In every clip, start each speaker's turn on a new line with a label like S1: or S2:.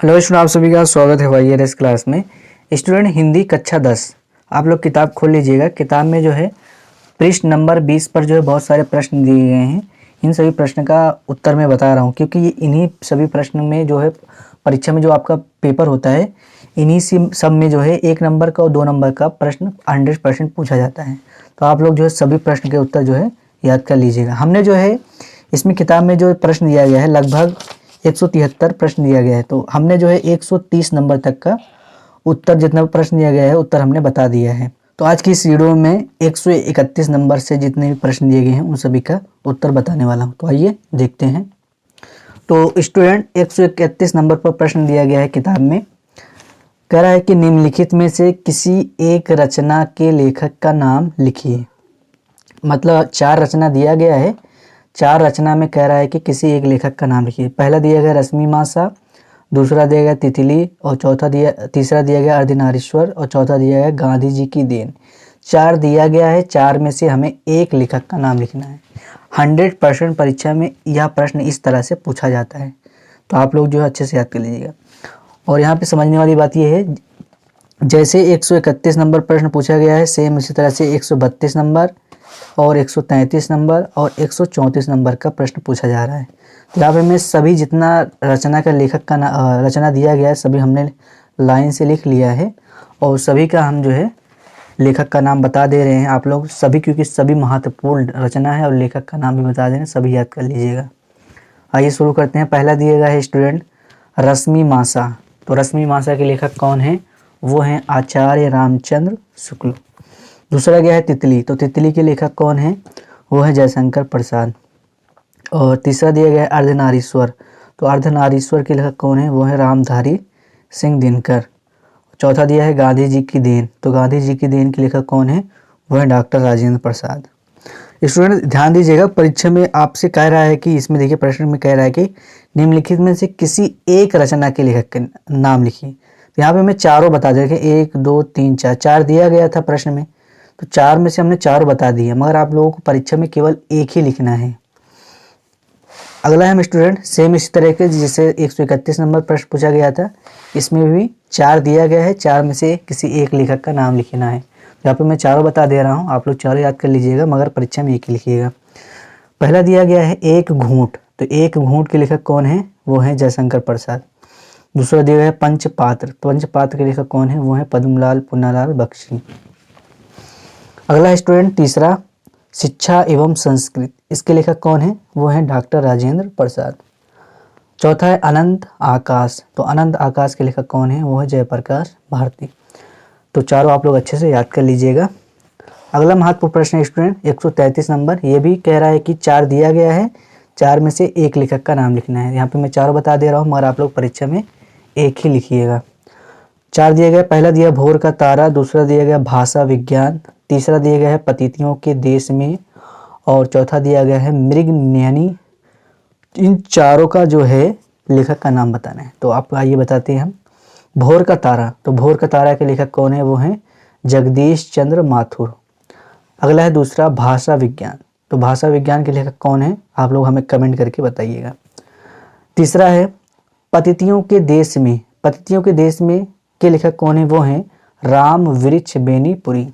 S1: Hello student, आप सभी का स्वागत है वाईआरएस क्लास में। स्टूडेंट हिंदी कक्षा 10 आप लोग किताब खोल लीजिएगा। किताब में जो है पृष्ठ नंबर 20 पर जो है बहुत सारे प्रश्न दिए गए हैं। इन सभी प्रश्न का उत्तर मैं बता रहा हूँ क्योंकि ये इन्हीं सभी प्रश्न में जो है परीक्षा में जो आपका पेपर होता है इन्हीं सब में जो है 1 नंबर का और 2 नंबर का प्रश्न 100% पूछा जाता है। तो आप लोग जो है सभी प्रश्न के उत्तर जो है याद कर लीजिएगा। हमने जो है इसमें किताब में जो प्रश्न दिया गया है लगभग 173 प्रश्न दिया गया है। तो हमने जो है 130 नंबर तक का उत्तर, जितना प्रश्न दिया गया है उत्तर हमने बता दिया है। तो आज की इस वीडियो में 131 नंबर से जितने भी प्रश्न दिए गए हैं उन सभी का उत्तर बताने वाला हूं। तो आइए देखते हैं। तो स्टूडेंट 131 नंबर पर प्रश्न दिया गया है किताब में, कह रहा है कि निम्नलिखित में से किसी एक रचना के लेखक का नाम लिखिए। मतलब 4 रचना दिया गया है, 4 रचना में कह रहा है कि किसी एक लेखक का नाम लिखिए। पहला दिया गया रश्मि मासा, दूसरा दिया गया तितली और तीसरा दिया गया अर्धनारीश्वर और चौथा दिया गया गांधी जी की देन। 4 दिया गया है, 4 में से हमें एक लेखक का नाम लिखना है। 100% परीक्षा में यह प्रश्न इस तरह से पूछा जाता है। तो आप लोग जो है अच्छे से याद कर लीजिएगा। और यहाँ पे समझने वाली बात यह है, जैसे 131 नंबर प्रश्न पूछा गया है सेम इसी तरह से 132 नंबर और 133 नंबर और 134 नंबर का प्रश्न पूछा जा रहा है। तो यहाँ पे मैं सभी जितना रचना का लेखक का रचना दिया गया है सभी हमने लाइन से लिख लिया है और सभी का हम जो है लेखक का नाम बता दे रहे हैं आप लोग सभी, क्योंकि सभी महत्वपूर्ण रचना है और लेखक का नाम भी बता दे रहे हैं, सभी याद कर लीजिएगा। आइए शुरू करते हैं। पहला दिया गया है स्टूडेंट रश्मि मासा। तो रश्मि मासा के लेखक कौन है? वो हैं आचार्य रामचंद्र शुक्ल। दूसरा गया है तितली। तो तितली के लेखक कौन है? वो है जयशंकर प्रसाद। और तीसरा दिया गया है अर्धनारीश्वर। तो अर्धनारीश्वर के लेखक कौन है? वो है रामधारी सिंह दिनकर। चौथा दिया है गांधी जी की देन। तो गांधी जी की देन के लेखक कौन है? वो है डॉक्टर राजेंद्र प्रसाद। स्टूडेंट ध्यान दीजिएगा, परीक्षा में आपसे कह रहा है कि इसमें देखिए प्रश्न में कह रहा है कि निम्नलिखित में से किसी एक रचना के लेखक के नाम लिखिए। यहाँ पे मैं चारों बता दे रहे 1 2 3 4 4 दिया गया था प्रश्न में, तो 4 में से हमने 4 बता दिए, मगर आप लोगों को परीक्षा में केवल एक ही लिखना है। अगला है स्टूडेंट सेम इसी तरह के जैसे 131 नंबर प्रश्न पूछा गया था, इसमें भी 4 दिया गया है, 4 में से किसी एक लेखक का नाम लिखना है। यहाँ पे मैं चारों बता दे रहा हूँ, आप लोग चारों याद कर लीजिएगा, मगर परीक्षा में एक ही लिखिएगा। पहला दिया गया है एक घूंट। तो एक घूंट के लेखक कौन है? वो है जयशंकर प्रसाद। दूसरा दिया गया है पंचपात्र। पंचपात्र के लेखक कौन है? वो है पद्मलाल पुन्नालाल बख्शी। अगला स्टूडेंट तीसरा शिक्षा एवं संस्कृत। इसके लेखक कौन है? वो है डॉक्टर राजेंद्र प्रसाद। चौथा है अनंत आकाश। तो अनंत आकाश के लेखक कौन है? वो है जयप्रकाश भारती। तो चारों आप लोग अच्छे से याद कर लीजिएगा। अगला महत्वपूर्ण प्रश्न है स्टूडेंट 133 नंबर। ये भी कह रहा है कि 4 दिया गया है, 4 में से एक लेखक का नाम लिखना है। यहाँ पे मैं चारों बता दे रहा हूँ, मगर आप लोग परीक्षा में एक ही लिखिएगा। 4 दिया गया, पहला दिया भोर का तारा, दूसरा दिया गया भाषा विज्ञान, तीसरा दिया गया है पतितियों के देश में और चौथा दिया गया है मृगनयनी। इन चारों का जो है लेखक का नाम बताना है। तो आपको आइए बताते हैं हम। भोर का तारा। तो भोर का तारा के लेखक कौन है? वो हैं जगदीश चंद्र माथुर। अगला है दूसरा भाषा विज्ञान। तो भाषा विज्ञान के लेखक कौन है? आप लोग हमें कमेंट करके बताइएगा। तीसरा है पतितियों के देश में। पतितियों के देश में के लेखक कौन है? वो हैं राम वृक्ष बेनीपुरी।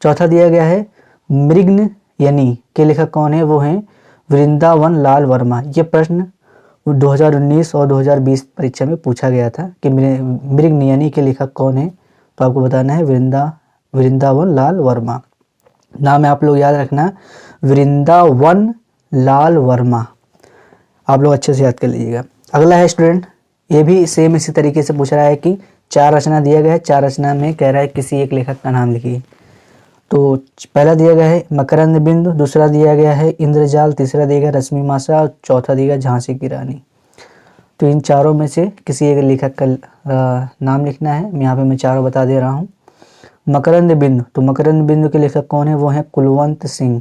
S1: चौथा दिया गया है मृगनयनी के लेखक कौन है? वो हैं वृंदावन लाल वर्मा। ये प्रश्न 2019 और 2020 परीक्षा में पूछा गया था कि मृगनयनी के लेखक कौन है? तो आपको बताना है वृंदावन लाल वर्मा। नाम है आप लोग याद रखना, वृंदावन लाल वर्मा। आप लोग अच्छे से याद कर लीजिएगा। अगला है स्टूडेंट, ये भी सेम इसी तरीके से पूछ रहा है कि 4 रचना दिया गया है, 4 रचना में कह रहा है किसी एक लेखक का नाम लिखिए। तो पहला दिया गया है मकरंद बिंदु, दूसरा दिया गया है इंद्रजाल, तीसरा दिया गया रश्मि मासा और चौथा दिया गया झांसी की रानी। तो इन चारों में से किसी एक लेखक का नाम लिखना है। यहाँ पे मैं चारों बता दे रहा हूँ। मकरंद बिंदु। तो मकरंद बिंदु के लेखक कौन है? वो है कुलवंत सिंह।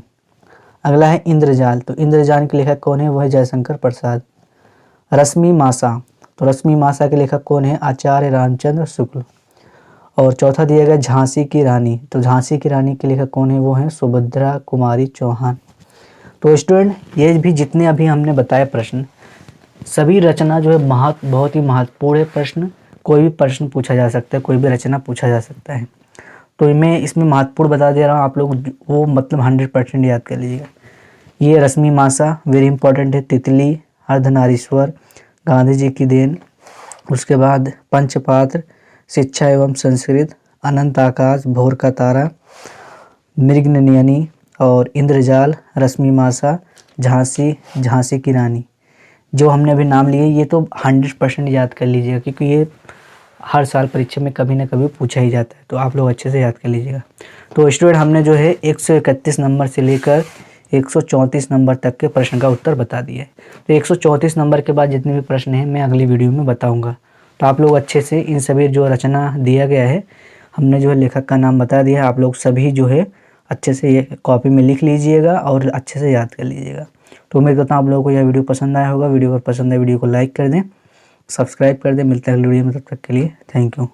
S1: अगला है इंद्रजाल। तो इंद्रजाल के लेखक कौन है? वो है जयशंकर प्रसाद। रश्मि मासा। तो रश्मि मासा के लेखक कौन है? आचार्य रामचंद्र शुक्ल। और चौथा दिया गया झांसी की रानी। तो झांसी की रानी के लेखक कौन है? वो हैं सुभद्रा कुमारी चौहान। तो स्टूडेंट ये भी जितने अभी हमने बताए प्रश्न, सभी रचना जो है बहुत ही महत्वपूर्ण है प्रश्न, कोई भी प्रश्न पूछा जा सकता है, कोई भी रचना पूछा जा सकता है। तो मैं इसमें महत्वपूर्ण बता दे रहा हूँ, आप लोग वो मतलब 100% याद कर लीजिएगा। ये रश्मि मासा वेरी इंपॉर्टेंट है, तितली, अर्धनारीश्वर, गांधी जी की देन, उसके बाद पंचपात्र, शिक्षा एवं संस्कृत, अनंत आकाश, भोर का तारा, मृगनयनी और इंद्रजाल, रश्मि मासा, झांसी की रानी। जो हमने अभी नाम लिए ये तो 100% याद कर लीजिएगा, क्योंकि ये हर साल परीक्षा में कभी ना कभी पूछा ही जाता है, तो आप लोग अच्छे से याद कर लीजिएगा। तो स्टूडेंट हमने जो है 131 नंबर से लेकर 134 नंबर तक के प्रश्न का उत्तर बता दिया है। तो 134 नंबर के बाद जितने भी प्रश्न हैं मैं अगली वीडियो में बताऊँगा। तो आप लोग अच्छे से इन सभी जो रचना दिया गया है, हमने जो है लेखक का नाम बता दिया है, आप लोग सभी जो है अच्छे से ये कॉपी में लिख लीजिएगा और अच्छे से याद कर लीजिएगा। तो उम्मीद करता हूँ आप लोगों को यह वीडियो पसंद आया होगा। वीडियो अगर पसंद है वीडियो को लाइक कर दें, सब्सक्राइब कर दें। मिलता है अगली वीडियो में, तब तक के लिए थैंक यू।